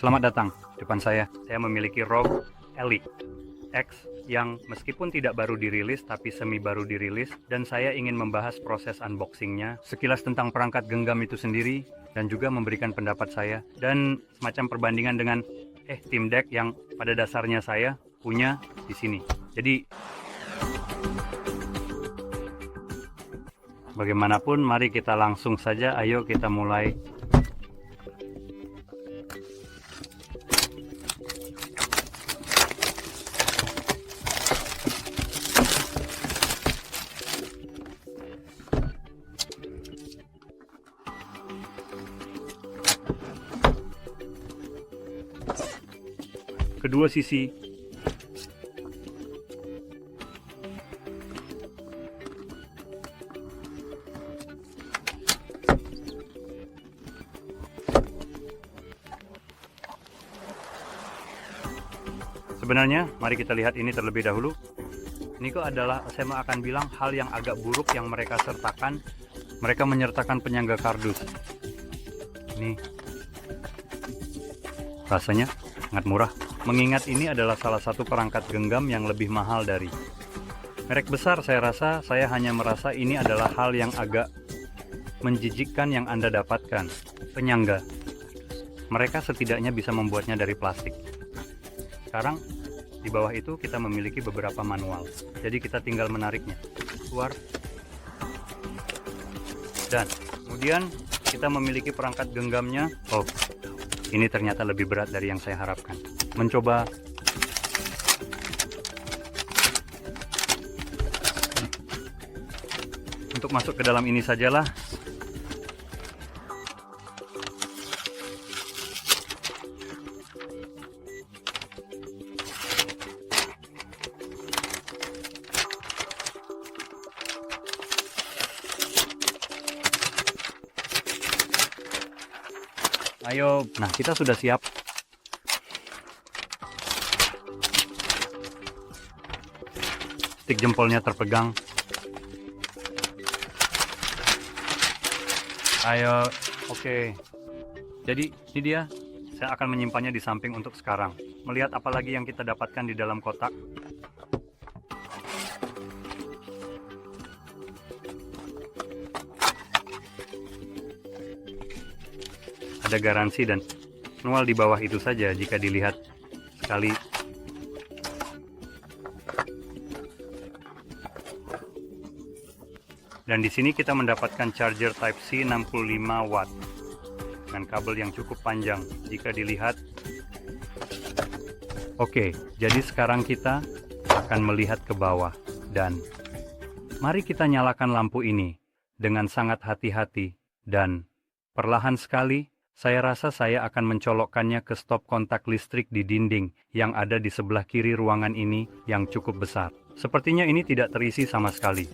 Selamat datang. Depan saya memiliki ROG Ally X yang meskipun tidak baru dirilis tapi semi baru dirilis, dan saya ingin membahas proses unboxingnya, sekilas tentang perangkat genggam itu sendiri, dan juga memberikan pendapat saya dan semacam perbandingan dengan Steam Deck yang pada dasarnya saya punya di sini. Jadi bagaimanapun, mari kita langsung saja, ayo kita mulai. Kedua sisi sebenarnya, mari kita lihat ini terlebih dahulu. Ini kok adalah, saya akan bilang, hal yang agak buruk yang mereka sertakan. Mereka menyertakan penyangga kardus. Ini rasanya sangat murah, mengingat ini adalah salah satu perangkat genggam yang lebih mahal dari merek besar. Saya hanya merasa ini adalah hal yang agak menjijikkan yang Anda dapatkan. Penyangga, mereka setidaknya bisa membuatnya dari plastik. Sekarang di bawah itu kita memiliki beberapa manual, jadi kita tinggal menariknya keluar, dan kemudian kita memiliki perangkat genggamnya. Oh, ini ternyata lebih berat dari yang saya harapkan. Mencoba untuk masuk ke dalam ini sajalah. Ayo, nah kita sudah siap. Stik jempolnya terpegang. Ayo, oke. Jadi ini dia. Saya akan menyimpannya di samping untuk sekarang. Melihat apa lagi yang kita dapatkan di dalam kotak. Ada garansi dan manual di bawah itu saja jika dilihat sekali. Dan di sini kita mendapatkan charger Type-C 65 watt dengan kabel yang cukup panjang jika dilihat. Oke, jadi sekarang kita akan melihat ke bawah, dan mari kita nyalakan lampu ini dengan sangat hati-hati, dan perlahan sekali saya rasa saya akan mencolokkannya ke stop kontak listrik di dinding yang ada di sebelah kiri ruangan ini yang cukup besar. Sepertinya ini tidak terisi sama sekali.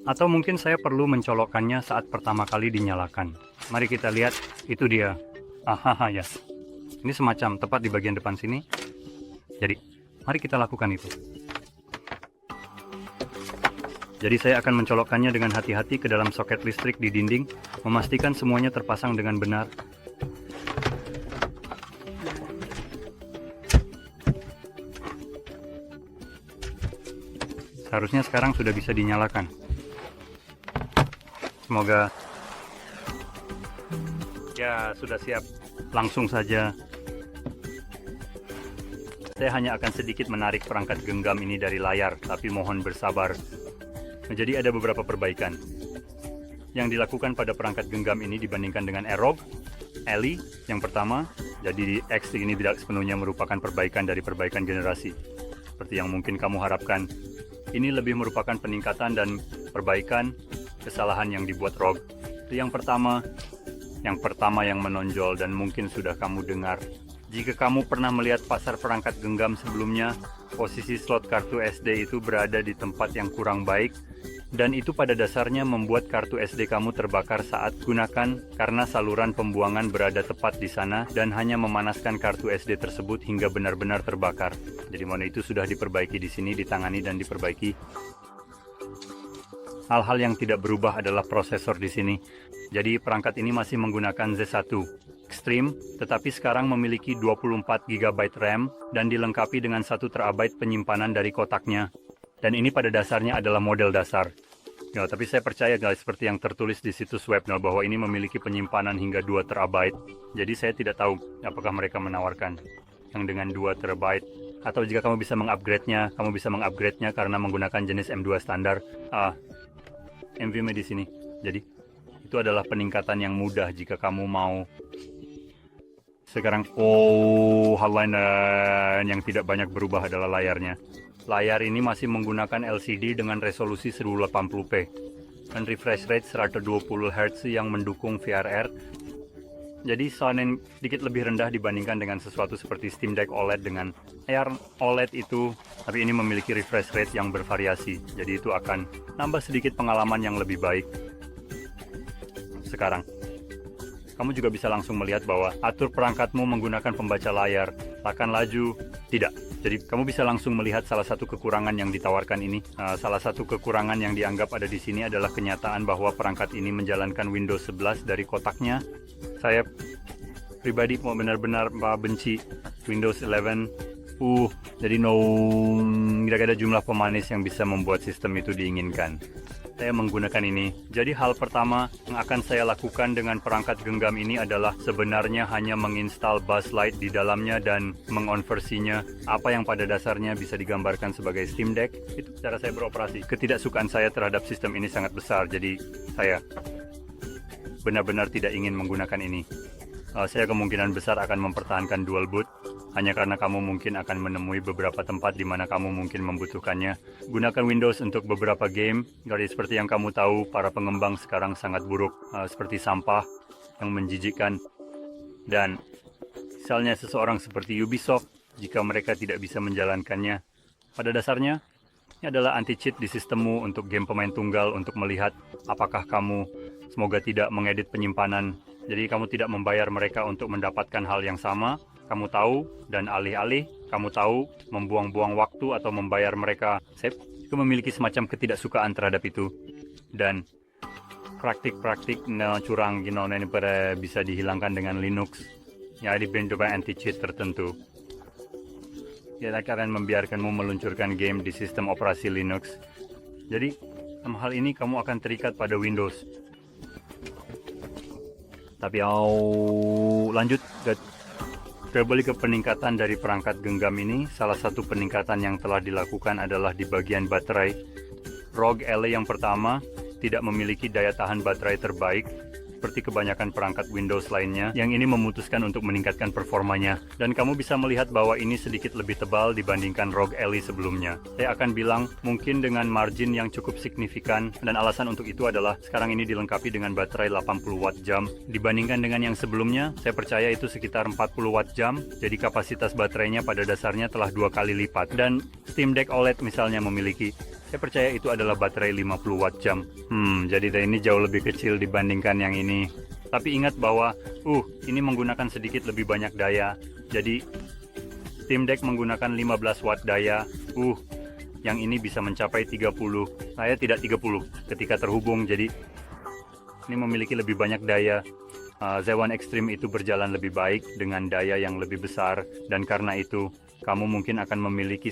Atau mungkin saya perlu mencolokkannya saat pertama kali dinyalakan. Mari kita lihat, itu dia. Hahaha, ya. Ini semacam tepat di bagian depan sini. Jadi, mari kita lakukan itu. Jadi saya akan mencolokkannya dengan hati-hati ke dalam soket listrik di dinding, memastikan semuanya terpasang dengan benar. Seharusnya sekarang sudah bisa dinyalakan. Semoga. Ya, sudah siap. Langsung saja. Saya hanya akan sedikit menarik perangkat genggam ini dari layar, tapi mohon bersabar. Jadi ada beberapa perbaikan yang dilakukan pada perangkat genggam ini dibandingkan dengan ROG Ally yang pertama. Jadi X ini tidak sepenuhnya merupakan perbaikan dari perbaikan generasi seperti yang mungkin kamu harapkan. Ini lebih merupakan peningkatan dan perbaikan kesalahan yang dibuat ROG. Itu yang pertama yang menonjol dan mungkin sudah kamu dengar. Jika kamu pernah melihat pasar perangkat genggam sebelumnya, posisi slot kartu SD itu berada di tempat yang kurang baik, dan itu pada dasarnya membuat kartu SD kamu terbakar saat gunakan karena saluran pembuangan berada tepat di sana dan hanya memanaskan kartu SD tersebut hingga benar-benar terbakar. Jadi mana itu sudah diperbaiki di sini, ditangani dan diperbaiki. Hal-hal yang tidak berubah adalah prosesor di sini. Jadi perangkat ini masih menggunakan Z1. Extreme, tetapi sekarang memiliki 24 GB RAM dan dilengkapi dengan 1 TB penyimpanan dari kotaknya. Dan ini pada dasarnya adalah model dasar. Ya, tapi saya percaya guys, seperti yang tertulis di situs web bahwa ini memiliki penyimpanan hingga 2 TB. Jadi saya tidak tahu apakah mereka menawarkan yang dengan 2 TB. Atau jika kamu bisa mengupgrade-nya, karena menggunakan jenis M2 standar. NVMe di sini. Jadi, itu adalah peningkatan yang mudah jika kamu mau. Sekarang, hal lain yang tidak banyak berubah adalah layarnya. Layar ini masih menggunakan LCD dengan resolusi 1080p dan refresh rate 120 Hz yang mendukung VRR. Jadi sound yang sedikit lebih rendah dibandingkan dengan sesuatu seperti Steam Deck OLED dengan layar OLED itu, tapi ini memiliki refresh rate yang bervariasi. Jadi itu akan nambah sedikit pengalaman yang lebih baik. Sekarang, kamu juga bisa langsung melihat bahwa atur perangkatmu menggunakan pembaca layar, akan laju, tidak. Jadi kamu bisa langsung melihat salah satu kekurangan yang ditawarkan ini. Salah satu kekurangan yang dianggap ada di sini adalah kenyataan bahwa perangkat ini menjalankan Windows 11 dari kotaknya. Saya pribadi mau benar-benar benci Windows 11. Jadi tidak ada jumlah pemanis yang bisa membuat sistem itu diinginkan. Saya menggunakan ini. Jadi hal pertama yang akan saya lakukan dengan perangkat genggam ini adalah sebenarnya hanya menginstal Buzzlight di dalamnya dan mengonversinya. Apa yang pada dasarnya bisa digambarkan sebagai Steam Deck, itu cara saya beroperasi. Ketidaksukaan saya terhadap sistem ini sangat besar, jadi saya benar-benar tidak ingin menggunakan ini. Saya kemungkinan besar akan mempertahankan dual boot, hanya karena kamu mungkin akan menemui beberapa tempat di mana kamu mungkin membutuhkannya. Gunakan Windows untuk beberapa game, jadi seperti yang kamu tahu, para pengembang sekarang sangat buruk, seperti sampah yang menjijikkan. Dan misalnya seseorang seperti Ubisoft, jika mereka tidak bisa menjalankannya, pada dasarnya ini adalah anti-cheat di sistemmu untuk game pemain tunggal untuk melihat apakah kamu semoga tidak mengedit penyimpanan. Jadi kamu tidak membayar mereka untuk mendapatkan hal yang sama. Kamu tahu, dan alih-alih kamu tahu membuang-buang waktu atau membayar mereka save, itu memiliki semacam ketidaksukaan terhadap itu. Dan praktik-praktik curang ini bisa dihilangkan dengan Linux. Ya, dibentukkan anti-cheat tertentu. Ya, akan membiarkanmu meluncurkan game di sistem operasi Linux. Jadi, dalam hal ini kamu akan terikat pada Windows. Tapi lanjut kembali ke peningkatan dari perangkat genggam ini. Salah satu peningkatan yang telah dilakukan adalah di bagian baterai. ROG Ally yang pertama tidak memiliki daya tahan baterai terbaik seperti kebanyakan perangkat Windows lainnya, yang ini memutuskan untuk meningkatkan performanya. Dan kamu bisa melihat bahwa ini sedikit lebih tebal dibandingkan ROG Ally sebelumnya. Saya akan bilang mungkin dengan margin yang cukup signifikan, dan alasan untuk itu adalah sekarang ini dilengkapi dengan baterai 80 watt jam. Dibandingkan dengan yang sebelumnya, saya percaya itu sekitar 40 watt jam, jadi kapasitas baterainya pada dasarnya telah 2 kali lipat. Dan Steam Deck OLED misalnya memiliki, saya percaya itu adalah baterai 50 watt jam. Jadi ini jauh lebih kecil dibandingkan yang ini. Tapi ingat bahwa, ini menggunakan sedikit lebih banyak daya. Jadi, Steam Deck menggunakan 15 watt daya. Yang ini bisa mencapai 30. Saya tidak 30 ketika terhubung, jadi ini memiliki lebih banyak daya. Z1 Extreme itu berjalan lebih baik dengan daya yang lebih besar, dan karena itu, kamu mungkin akan memiliki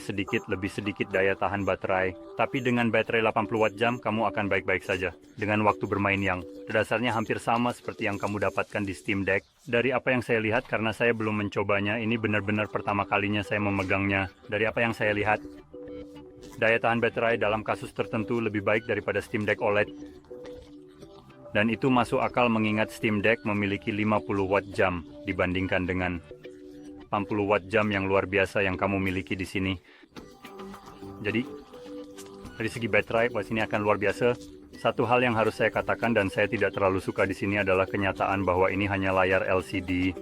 lebih sedikit daya tahan baterai. Tapi dengan baterai 80 watt jam, kamu akan baik-baik saja. Dengan waktu bermain yang dasarnya hampir sama seperti yang kamu dapatkan di Steam Deck. Dari apa yang saya lihat, karena saya belum mencobanya, ini benar-benar pertama kalinya saya memegangnya. Dari apa yang saya lihat, daya tahan baterai dalam kasus tertentu lebih baik daripada Steam Deck OLED. Dan itu masuk akal mengingat Steam Deck memiliki 50 watt jam dibandingkan dengan 80 watt jam yang luar biasa yang kamu miliki di sini. Jadi, dari segi baterai, buat sini akan luar biasa. Satu hal yang harus saya katakan dan saya tidak terlalu suka di sini adalah kenyataan bahwa ini hanya layar LCD.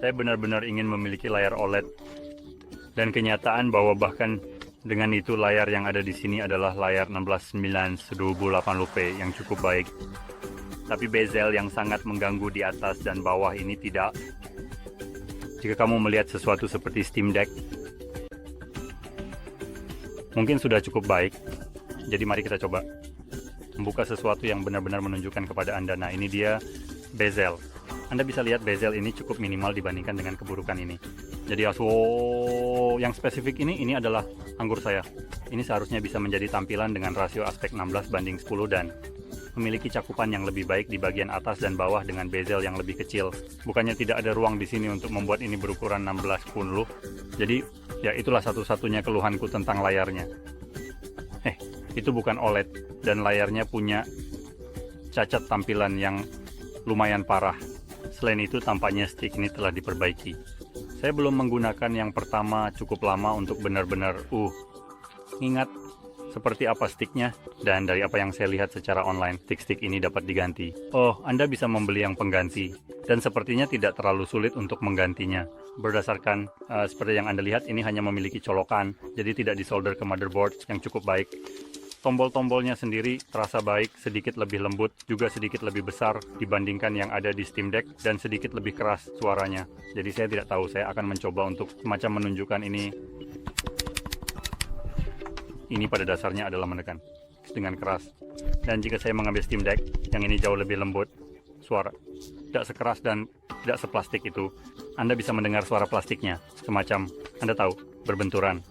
Saya benar-benar ingin memiliki layar OLED. Dan kenyataan bahwa bahkan dengan itu layar yang ada di sini adalah layar 16:9 1080p yang cukup baik. Tapi bezel yang sangat mengganggu di atas dan bawah ini tidak. Jika kamu melihat sesuatu seperti Steam Deck, mungkin sudah cukup baik. Jadi mari kita coba membuka sesuatu yang benar-benar menunjukkan kepada Anda. Nah, ini dia bezel. Anda bisa lihat bezel ini cukup minimal dibandingkan dengan keburukan ini. Jadi yang spesifik ini adalah anggur saya. Ini seharusnya bisa menjadi tampilan dengan rasio aspek 16:10 dan memiliki cakupan yang lebih baik di bagian atas dan bawah dengan bezel yang lebih kecil. Bukannya tidak ada ruang di sini untuk membuat ini berukuran 16:10. Jadi ya itulah satu-satunya keluhanku tentang layarnya. Itu bukan OLED dan layarnya punya cacat tampilan yang lumayan parah. Selain itu, tampaknya stick ini telah diperbaiki. Saya belum menggunakan yang pertama cukup lama untuk benar-benar ingat seperti apa sticknya, dan dari apa yang saya lihat secara online, stick ini dapat diganti. Anda bisa membeli yang pengganti, dan sepertinya tidak terlalu sulit untuk menggantinya. Berdasarkan seperti yang Anda lihat, ini hanya memiliki colokan, jadi tidak disolder ke motherboard yang cukup baik. Tombol-tombolnya sendiri terasa baik, sedikit lebih lembut, juga sedikit lebih besar dibandingkan yang ada di Steam Deck, dan sedikit lebih keras suaranya. Jadi saya tidak tahu, saya akan mencoba untuk semacam menunjukkan ini. Ini pada dasarnya adalah menekan dengan keras. Dan jika saya mengambil Steam Deck, yang ini jauh lebih lembut, suara tidak sekeras dan tidak seplastik itu. Anda bisa mendengar suara plastiknya, semacam, Anda tahu, berbenturan.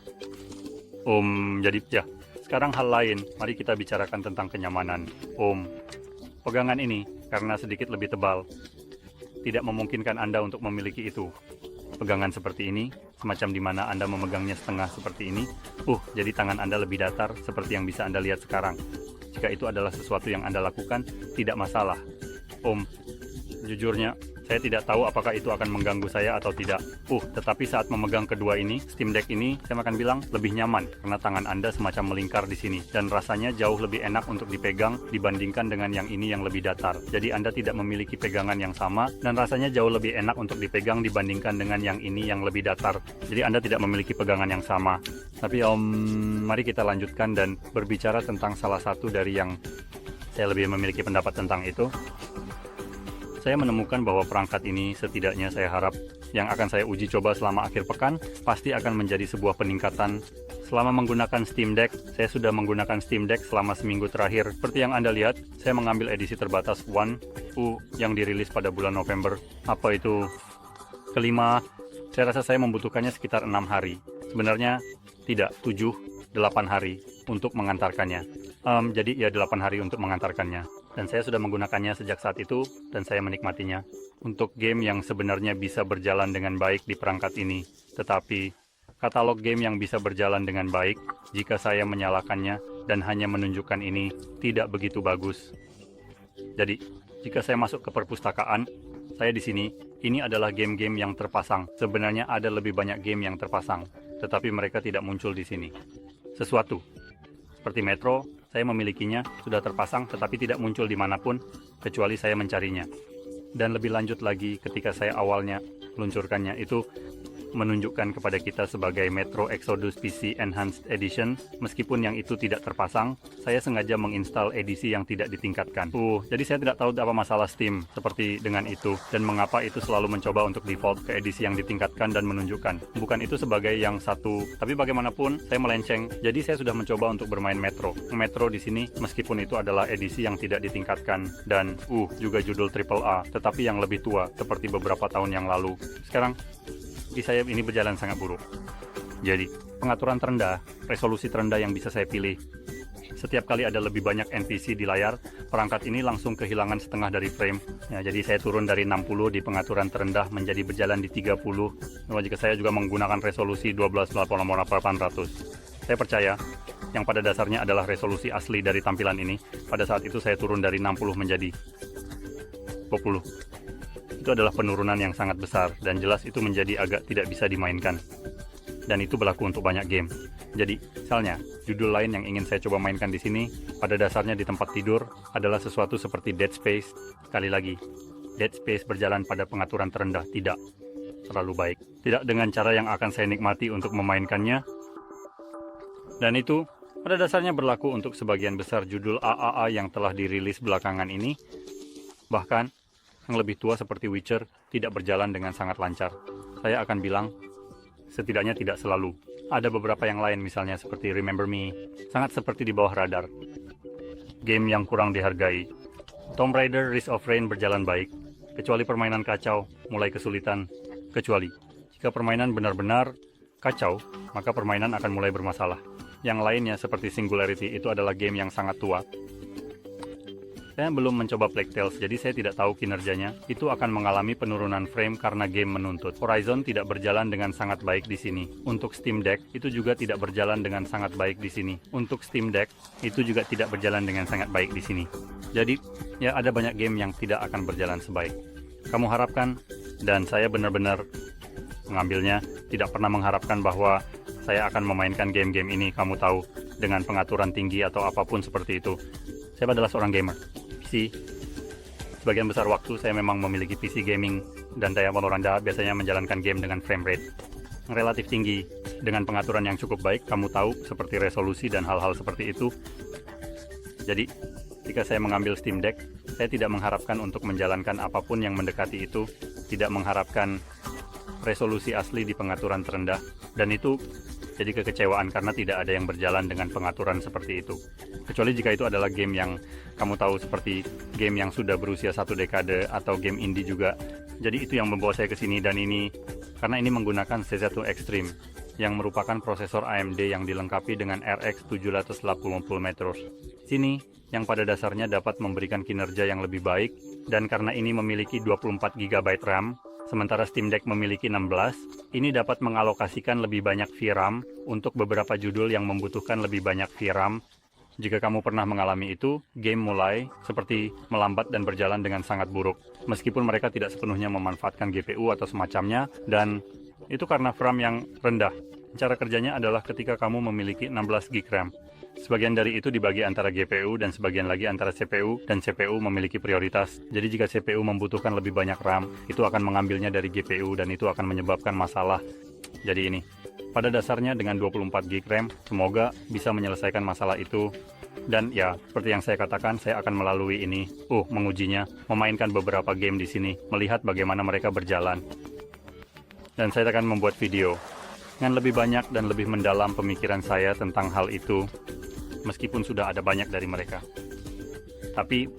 Jadi ya. Sekarang hal lain, mari kita bicarakan tentang kenyamanan. Pegangan ini, karena sedikit lebih tebal, tidak memungkinkan Anda untuk memiliki itu. Pegangan seperti ini, semacam di mana Anda memegangnya setengah seperti ini, jadi tangan Anda lebih datar, seperti yang bisa Anda lihat sekarang. Jika itu adalah sesuatu yang Anda lakukan, tidak masalah. Jujurnya, saya tidak tahu apakah itu akan mengganggu saya atau tidak. Tetapi saat memegang kedua ini, Steam Deck ini, saya akan bilang lebih nyaman karena tangan Anda semacam melingkar di sini dan rasanya jauh lebih enak untuk dipegang dibandingkan dengan yang ini yang lebih datar. Jadi Anda tidak memiliki pegangan yang sama dan rasanya jauh lebih enak untuk dipegang dibandingkan dengan yang ini yang lebih datar. Jadi Anda tidak memiliki pegangan yang sama. Tapi mari kita lanjutkan dan berbicara tentang salah satu dari yang saya lebih memiliki pendapat tentang itu. Saya menemukan bahwa perangkat ini, setidaknya saya harap, yang akan saya uji coba selama akhir pekan, pasti akan menjadi sebuah peningkatan. Selama menggunakan Steam Deck, saya sudah menggunakan Steam Deck selama seminggu terakhir. Seperti yang Anda lihat, saya mengambil edisi terbatas One yang dirilis pada bulan November. Apa itu? Kelima, saya rasa saya membutuhkannya sekitar 6 hari. Sebenarnya tidak, 7-8 hari untuk mengantarkannya. Jadi ya 8 hari untuk mengantarkannya. Dan saya sudah menggunakannya sejak saat itu, dan saya menikmatinya. Untuk game yang sebenarnya bisa berjalan dengan baik di perangkat ini. Tetapi, katalog game yang bisa berjalan dengan baik, jika saya menyalakannya dan hanya menunjukkan ini, tidak begitu bagus. Jadi, jika saya masuk ke perpustakaan, saya di sini, ini adalah game-game yang terpasang. Sebenarnya ada lebih banyak game yang terpasang, tetapi mereka tidak muncul di sini. Sesuatu seperti Metro, saya memilikinya, sudah terpasang tetapi tidak muncul dimanapun, kecuali saya mencarinya. Dan lebih lanjut lagi, ketika saya awalnya meluncurkannya, itu menunjukkan kepada kita sebagai Metro Exodus PC Enhanced Edition. Meskipun yang itu tidak terpasang, saya sengaja menginstal edisi yang tidak ditingkatkan. Jadi saya tidak tahu apa masalah Steam seperti dengan itu, dan mengapa itu selalu mencoba untuk default ke edisi yang ditingkatkan dan menunjukkan. Bukan itu sebagai yang satu, tapi bagaimanapun saya melenceng. Jadi saya sudah mencoba untuk bermain Metro. Metro di sini, meskipun itu adalah edisi yang tidak ditingkatkan, dan juga judul AAA, tetapi yang lebih tua, seperti beberapa tahun yang lalu. Sekarang, di saya ini berjalan sangat buruk. Jadi, pengaturan terendah, resolusi terendah yang bisa saya pilih. Setiap kali ada lebih banyak NPC di layar, perangkat ini langsung kehilangan setengah dari frame. Jadi saya turun dari 60 di pengaturan terendah menjadi berjalan di 30. Jika saya juga menggunakan resolusi 1280x800. Saya percaya, yang pada dasarnya adalah resolusi asli dari tampilan ini. Pada saat itu saya turun dari 60 menjadi 20. Itu adalah penurunan yang sangat besar, dan jelas itu menjadi agak tidak bisa dimainkan. Dan itu berlaku untuk banyak game. Jadi, misalnya, judul lain yang ingin saya coba mainkan di sini, pada dasarnya di tempat tidur, adalah sesuatu seperti Dead Space. Sekali lagi, Dead Space berjalan pada pengaturan terendah, tidak terlalu baik. Tidak dengan cara yang akan saya nikmati untuk memainkannya. Dan itu, pada dasarnya berlaku untuk sebagian besar judul AAA yang telah dirilis belakangan ini. Bahkan, yang lebih tua seperti Witcher tidak berjalan dengan sangat lancar. Saya akan bilang, setidaknya tidak selalu. Ada beberapa yang lain, misalnya seperti Remember Me, sangat seperti di bawah radar. Game yang kurang dihargai. Tomb Raider Risk of Rain berjalan baik, kecuali permainan kacau, mulai kesulitan. Kecuali jika permainan benar-benar kacau, maka permainan akan mulai bermasalah. Yang lainnya seperti Singularity itu adalah game yang sangat tua. Saya belum mencoba Plague Tales, jadi saya tidak tahu kinerjanya. Itu akan mengalami penurunan frame karena game menuntut. Horizon tidak berjalan dengan sangat baik di sini. Untuk Steam Deck, itu juga tidak berjalan dengan sangat baik di sini. Untuk Steam Deck, itu juga tidak berjalan dengan sangat baik di sini. Jadi, ya ada banyak game yang tidak akan berjalan sebaik kamu harapkan, dan saya benar-benar mengambilnya, tidak pernah mengharapkan bahwa saya akan memainkan game-game ini, kamu tahu, dengan pengaturan tinggi atau apapun seperti itu. Saya adalah seorang gamer. PC, sebagian besar waktu saya memang memiliki PC gaming, dan daya rendah biasanya menjalankan game dengan frame rate relatif tinggi, dengan pengaturan yang cukup baik, kamu tahu, seperti resolusi dan hal-hal seperti itu. Jadi, jika saya mengambil Steam Deck, saya tidak mengharapkan untuk menjalankan apapun yang mendekati itu, tidak mengharapkan resolusi asli di pengaturan terendah, dan itu jadi kekecewaan karena tidak ada yang berjalan dengan pengaturan seperti itu. Kecuali jika itu adalah game yang kamu tahu seperti game yang sudah berusia 1 dekade atau game indie juga. Jadi itu yang membawa saya ke sini, dan ini karena ini menggunakan CZ2 Extreme yang merupakan prosesor AMD yang dilengkapi dengan RX 780 MHz. Sini yang pada dasarnya dapat memberikan kinerja yang lebih baik, dan karena ini memiliki 24 GB RAM, sementara Steam Deck memiliki 16, ini dapat mengalokasikan lebih banyak VRAM untuk beberapa judul yang membutuhkan lebih banyak VRAM. Jika kamu pernah mengalami itu, game mulai seperti melambat dan berjalan dengan sangat buruk, meskipun mereka tidak sepenuhnya memanfaatkan GPU atau semacamnya, dan itu karena VRAM yang rendah. Cara kerjanya adalah ketika kamu memiliki 16 GB RAM. Sebagian dari itu dibagi antara GPU dan sebagian lagi antara CPU, dan CPU memiliki prioritas. Jadi jika CPU membutuhkan lebih banyak RAM, itu akan mengambilnya dari GPU dan itu akan menyebabkan masalah. Jadi ini, pada dasarnya dengan 24 GB RAM, semoga bisa menyelesaikan masalah itu. Dan ya, seperti yang saya katakan, saya akan melalui ini, mengujinya, memainkan beberapa game di sini, melihat bagaimana mereka berjalan. Dan saya akan membuat video dengan lebih banyak dan lebih mendalam pemikiran saya tentang hal itu, meskipun sudah ada banyak dari mereka. Tapi,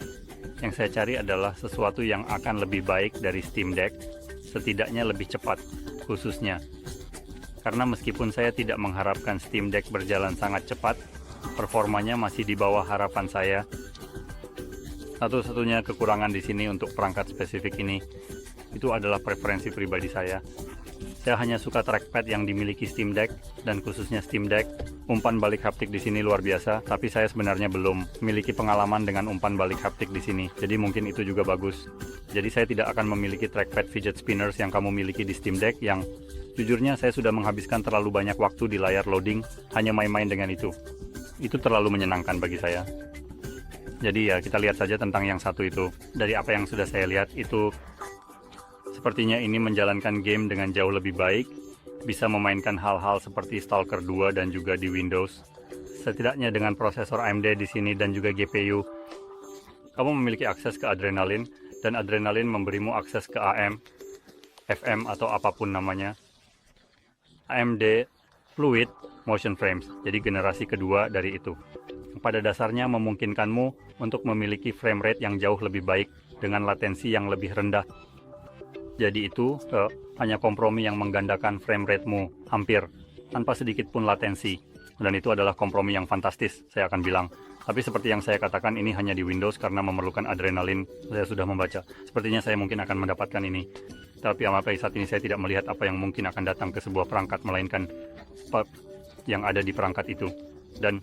yang saya cari adalah sesuatu yang akan lebih baik dari Steam Deck, setidaknya lebih cepat, khususnya. Karena meskipun saya tidak mengharapkan Steam Deck berjalan sangat cepat, performanya masih di bawah harapan saya. Satu-satunya kekurangan di sini untuk perangkat spesifik ini, itu adalah preferensi pribadi saya. Saya hanya suka trackpad yang dimiliki Steam Deck, dan khususnya Steam Deck. Umpan balik haptik di sini luar biasa, tapi saya sebenarnya belum memiliki pengalaman dengan umpan balik haptik di sini. Jadi mungkin itu juga bagus. Jadi saya tidak akan memiliki trackpad fidget spinners yang kamu miliki di Steam Deck, yang jujurnya saya sudah menghabiskan terlalu banyak waktu di layar loading hanya main-main dengan itu. Itu terlalu menyenangkan bagi saya. Jadi ya, kita lihat saja tentang yang satu itu. Dari apa yang sudah saya lihat, itu sepertinya ini menjalankan game dengan jauh lebih baik, bisa memainkan hal-hal seperti Stalker 2 dan juga di Windows. Setidaknya dengan prosesor AMD di sini dan juga GPU, kamu memiliki akses ke Adrenaline, dan Adrenaline memberimu akses ke AM, FM atau apapun namanya. AMD Fluid Motion Frames, jadi generasi kedua dari itu. Pada dasarnya memungkinkanmu untuk memiliki frame rate yang jauh lebih baik dengan latensi yang lebih rendah. Jadi itu hanya kompromi yang menggandakan frame rate-mu hampir tanpa sedikit pun latensi. Dan itu adalah kompromi yang fantastis, saya akan bilang. Tapi seperti yang saya katakan, ini hanya di Windows karena memerlukan Adrenaline. Saya sudah membaca. Sepertinya saya mungkin akan mendapatkan ini. Tapi sampai saat ini saya tidak melihat apa yang mungkin akan datang ke sebuah perangkat, melainkan yang ada di perangkat itu. Dan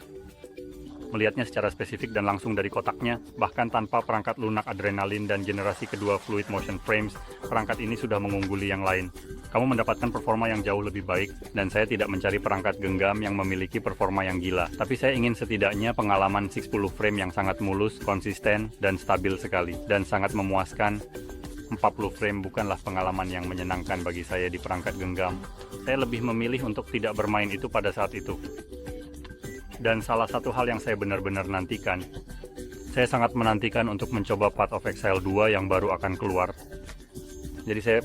melihatnya secara spesifik dan langsung dari kotaknya, bahkan tanpa perangkat lunak Adrenaline dan generasi kedua Fluid Motion Frames, perangkat ini sudah mengungguli yang lain. Kamu mendapatkan performa yang jauh lebih baik, dan saya tidak mencari perangkat genggam yang memiliki performa yang gila. Tapi saya ingin setidaknya pengalaman 60 frame yang sangat mulus, konsisten, dan stabil sekali, dan sangat memuaskan. 40 frame bukanlah pengalaman yang menyenangkan bagi saya di perangkat genggam. Saya lebih memilih untuk tidak bermain itu pada saat itu. Dan salah satu hal yang saya benar-benar nantikan, saya sangat menantikan untuk mencoba Path of Exile 2 yang baru akan keluar. Jadi saya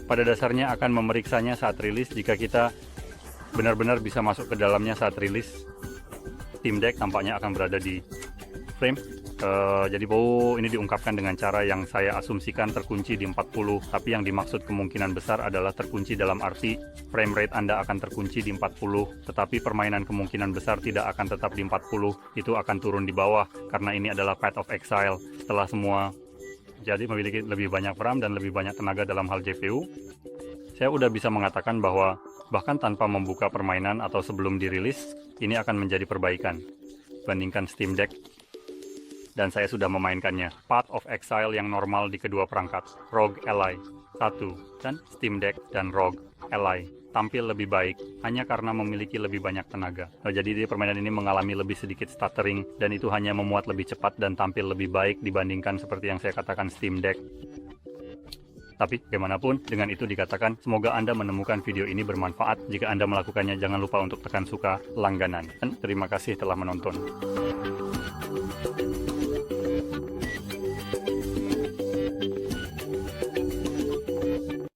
pada dasarnya akan memeriksanya saat rilis. Jika kita benar-benar bisa masuk ke dalamnya saat rilis, Steam Deck tampaknya akan berada di frame Jadi ini diungkapkan dengan cara yang saya asumsikan terkunci di 40, tapi yang dimaksud kemungkinan besar adalah terkunci dalam arti frame rate Anda akan terkunci di 40, tetapi permainan kemungkinan besar tidak akan tetap di 40, itu akan turun di bawah, karena ini adalah Path of Exile. Setelah semua jadi memiliki lebih banyak RAM dan lebih banyak tenaga dalam hal GPU, saya udah bisa mengatakan bahwa bahkan tanpa membuka permainan atau sebelum dirilis, ini akan menjadi perbaikan. Bandingkan Steam Deck, dan saya sudah memainkannya. Path of Exile yang normal di kedua perangkat, ROG Ally 1, dan Steam Deck dan ROG Ally tampil lebih baik, hanya karena memiliki lebih banyak tenaga. Jadi permainan ini mengalami lebih sedikit stuttering, dan itu hanya memuat lebih cepat dan tampil lebih baik dibandingkan seperti yang saya katakan Steam Deck. Tapi bagaimanapun, dengan itu dikatakan, semoga Anda menemukan video ini bermanfaat. Jika Anda melakukannya, jangan lupa untuk tekan suka langganan. Dan terima kasih telah menonton.